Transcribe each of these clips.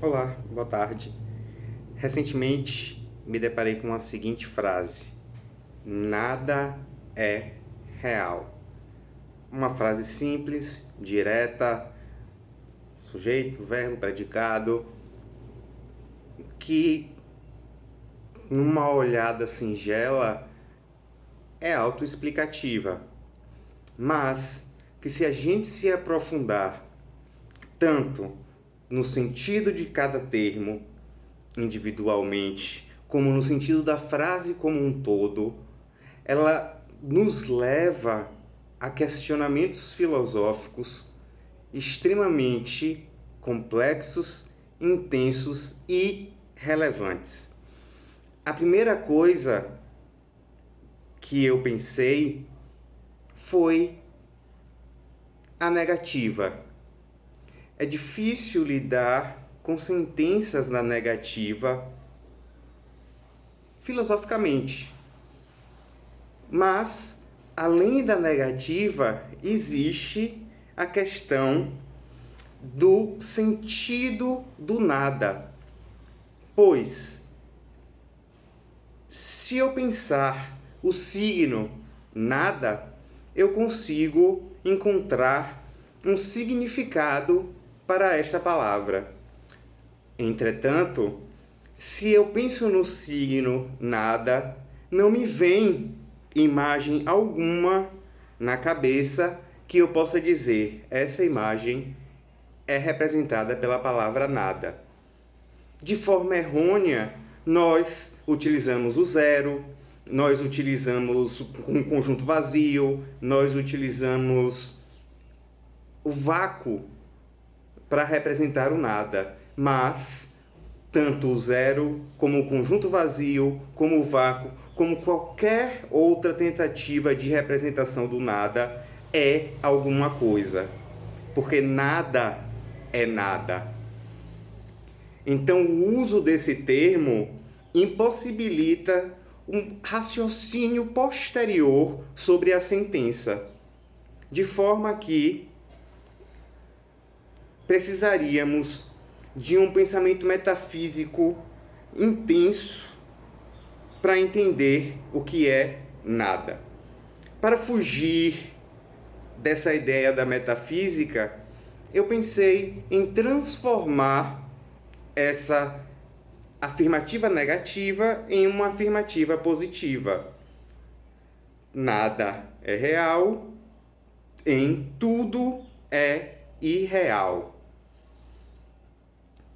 Olá, boa tarde. Recentemente me deparei com a seguinte frase: nada é real. Uma frase simples, direta, sujeito, verbo, predicado, que numa olhada singela é autoexplicativa, mas que se a gente se aprofundar tanto no sentido de cada termo, individualmente, como no sentido da frase como um todo, ela nos leva a questionamentos filosóficos extremamente complexos, intensos e relevantes. A primeira coisa que eu pensei foi a negativa. É difícil lidar com sentenças na negativa filosoficamente. Mas, além da negativa, existe a questão do sentido do nada. Pois, se eu pensar o signo nada, eu consigo encontrar um significado para esta palavra. Entretanto, se eu penso no signo nada, não me vem imagem alguma na cabeça que eu possa dizer essa imagem é representada pela palavra nada. De forma errônea, nós utilizamos o zero, nós utilizamos um conjunto vazio, nós utilizamos o vácuo para representar o nada, mas tanto o zero, como o conjunto vazio, como o vácuo, como qualquer outra tentativa de representação do nada é alguma coisa, porque nada é nada. Então, o uso desse termo impossibilita um raciocínio posterior sobre a sentença, de forma que precisaríamos de um pensamento metafísico intenso para entender o que é nada. Para fugir dessa ideia da metafísica, eu pensei em transformar essa afirmativa negativa em uma afirmativa positiva. Nada é real, em tudo é irreal.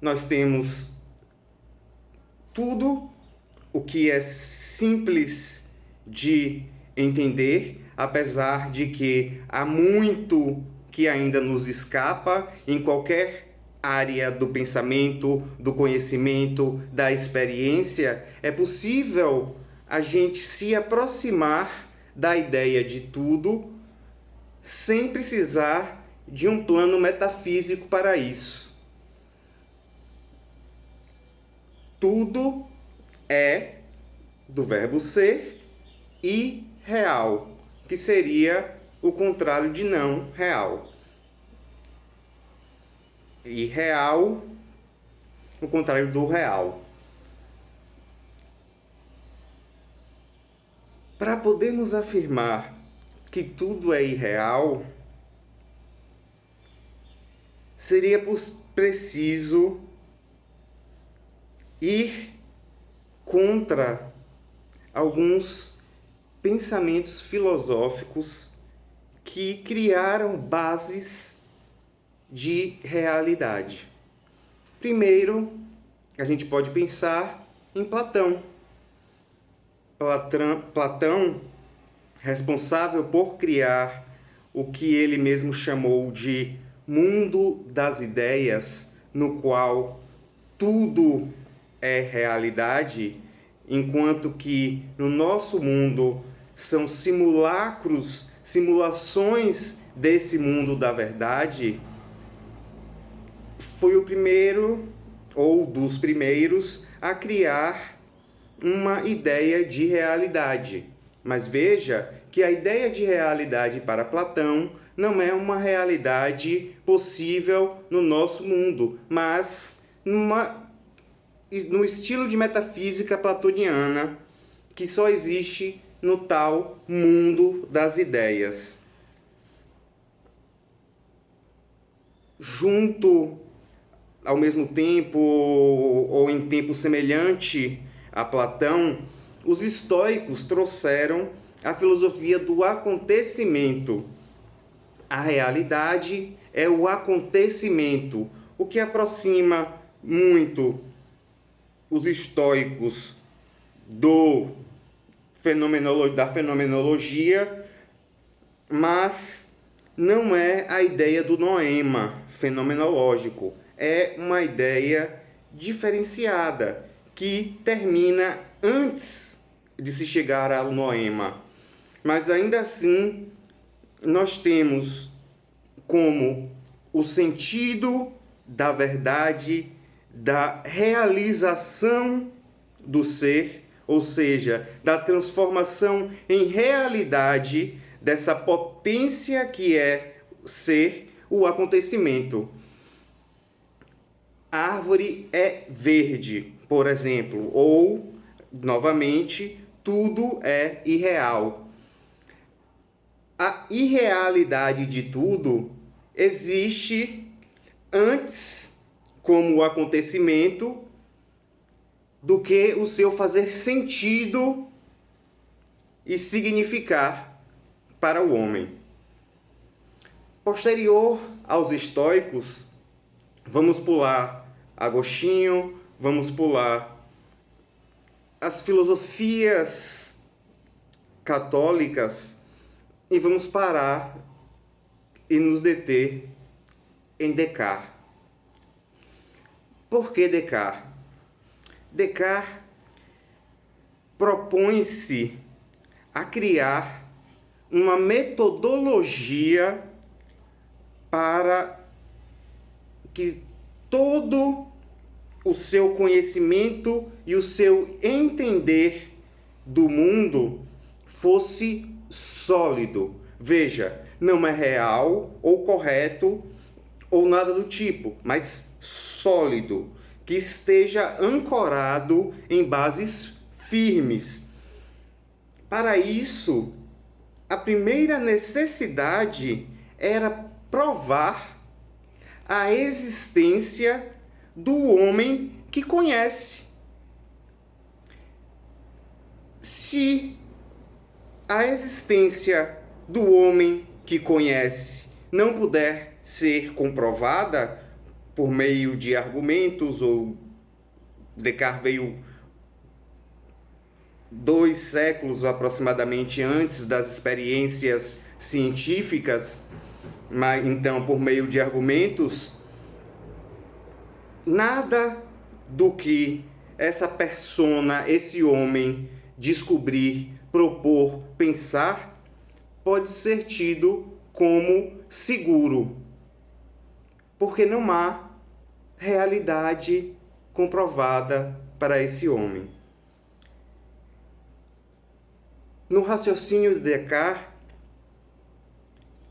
Nós temos tudo o que é simples de entender, apesar de que há muito que ainda nos escapa em qualquer área do pensamento, do conhecimento, da experiência, é possível a gente se aproximar da ideia de tudo sem precisar de um plano metafísico para isso. Tudo é do verbo ser e real, que seria o contrário de não real. E real, o contrário do real. Para podermos afirmar que tudo é irreal, seria preciso ir contra alguns pensamentos filosóficos que criaram bases de realidade. Primeiro, a gente pode pensar em Platão. Platão, responsável por criar o que ele mesmo chamou de mundo das ideias, no qual tudo é realidade, enquanto que no nosso mundo são simulacros, simulações desse mundo da verdade, foi o primeiro, ou dos primeiros, a criar uma ideia de realidade. Mas veja que a ideia de realidade para Platão não é uma realidade possível no nosso mundo, mas no estilo de metafísica platoniana que só existe no tal mundo das ideias. Junto, ao mesmo tempo, ou em tempo semelhante a Platão, os estoicos trouxeram a filosofia do acontecimento. A realidade é o acontecimento, o que aproxima muito os estoicos da fenomenologia, mas não é a ideia do noema fenomenológico. É uma ideia diferenciada, que termina antes de se chegar ao noema. Mas ainda assim, nós temos como o sentido da verdade, da realização do ser, ou seja, da transformação em realidade dessa potência que é ser, o acontecimento. A árvore é verde, por exemplo, ou, novamente, tudo é irreal. A irrealidade de tudo existe antes como o acontecimento do que o seu fazer sentido e significar para o homem. Posterior aos estoicos, vamos pular Agostinho, vamos pular as filosofias católicas e vamos parar e nos deter em Descartes. Por que Descartes? Descartes propõe-se a criar uma metodologia para que todo o seu conhecimento e o seu entender do mundo fosse sólido. Veja, não é real ou correto ou nada do tipo, mas sólido, que esteja ancorado em bases firmes. Para isso, a primeira necessidade era provar a existência do homem que conhece. Se a existência do homem que conhece não puder ser comprovada por meio de argumentos, ou Descartes veio 2 séculos aproximadamente antes das experiências científicas, mas então por meio de argumentos, nada do que essa persona, esse homem descobrir, propor, pensar, pode ser tido como seguro, porque não há realidade comprovada para esse homem. No raciocínio de Descartes,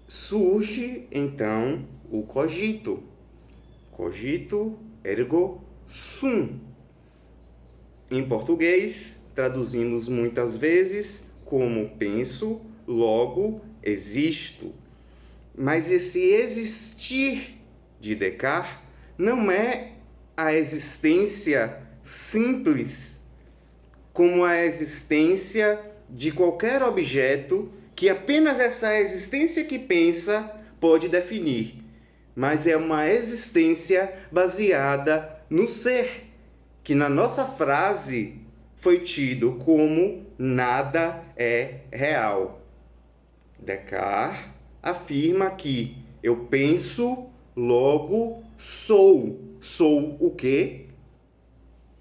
surge então o cogito. Cogito ergo sum. Em português, traduzimos muitas vezes como penso, logo existo. Mas esse existir de Descartes não é a existência simples, como a existência de qualquer objeto que apenas essa existência que pensa pode definir, mas é uma existência baseada no ser, que na nossa frase foi tido como nada é real. Descartes afirma que eu penso, logo sou. Sou o quê?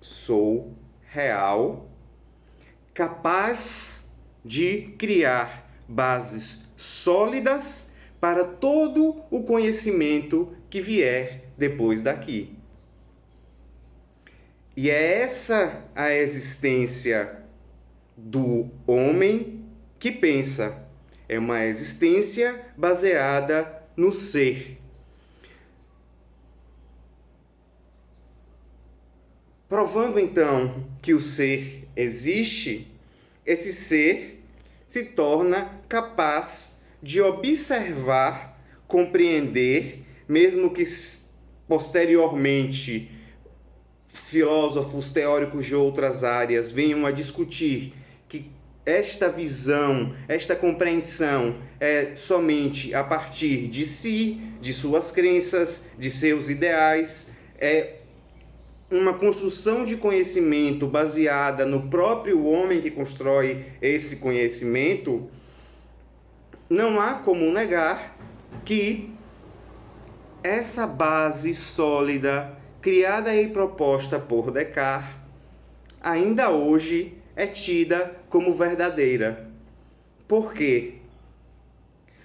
Sou real, capaz de criar bases sólidas para todo o conhecimento que vier depois daqui. E é essa a existência do homem que pensa. É uma existência baseada no ser. Provando então que o ser existe, esse ser se torna capaz de observar, compreender, mesmo que posteriormente filósofos teóricos de outras áreas venham a discutir que esta visão, esta compreensão é somente a partir de si, de suas crenças, de seus ideais, é uma construção de conhecimento baseada no próprio homem que constrói esse conhecimento, não há como negar que essa base sólida, criada e proposta por Descartes, ainda hoje é tida como verdadeira. Por quê?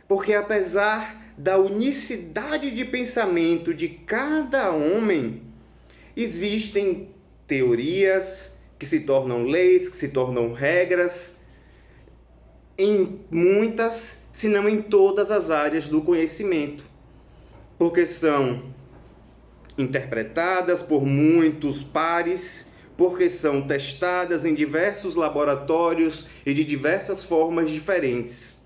Porque apesar da unicidade de pensamento de cada homem, existem teorias que se tornam leis, que se tornam regras, em muitas, se não em todas as áreas do conhecimento, porque são interpretadas por muitos pares, porque são testadas em diversos laboratórios e de diversas formas diferentes.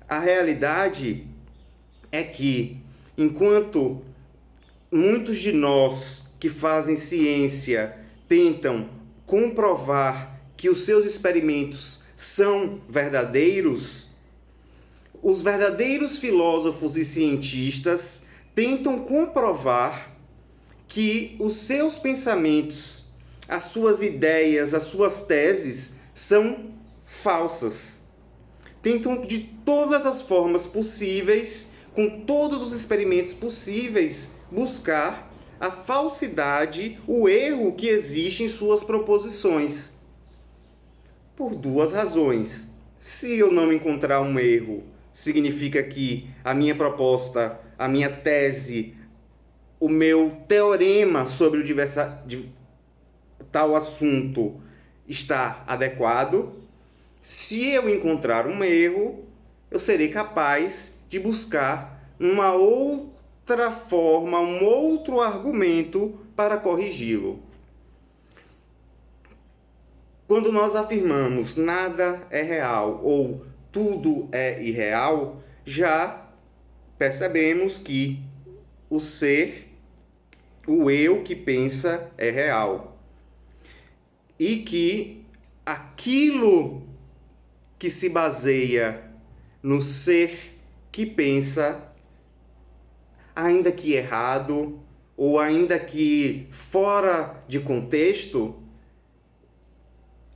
A realidade é que, enquanto muitos de nós que fazem ciência tentam comprovar que os seus experimentos são verdadeiros, os verdadeiros filósofos e cientistas tentam comprovar que os seus pensamentos, as suas ideias, as suas teses são falsas. Tentam de todas as formas possíveis, com todos os experimentos possíveis, buscar a falsidade, o erro que existe em suas proposições. Por duas razões. Se eu não encontrar um erro, significa que a minha proposta, a minha tese, o meu teorema sobre tal assunto está adequado. Se eu encontrar um erro, eu serei capaz de buscar uma outra forma, um outro argumento para corrigi-lo. Quando nós afirmamos nada é real ou tudo é irreal, já percebemos que o ser, o eu que pensa é real. E que aquilo que se baseia no ser que pensa, ainda que errado ou ainda que fora de contexto,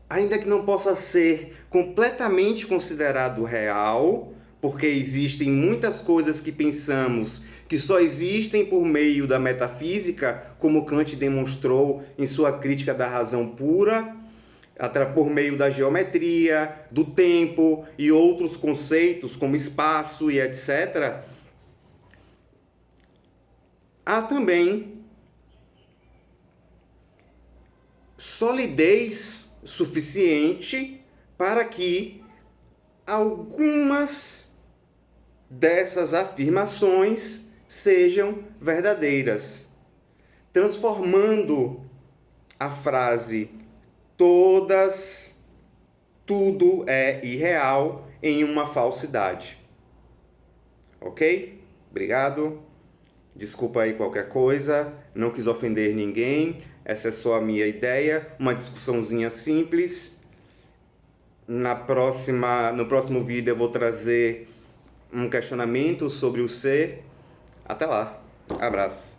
ainda que não possa ser completamente considerado real, porque existem muitas coisas que pensamos que só existem por meio da metafísica, como Kant demonstrou em sua crítica da razão pura, por meio da geometria, do tempo e outros conceitos como espaço e etc. Há também solidez suficiente para que algumas dessas afirmações sejam verdadeiras, transformando a frase tudo é irreal em uma falsidade. Ok? Obrigado. Desculpa aí qualquer coisa, não quis ofender ninguém, essa é só a minha ideia, uma discussãozinha simples. No próximo vídeo eu vou trazer um questionamento sobre o ser. Até lá, abraço.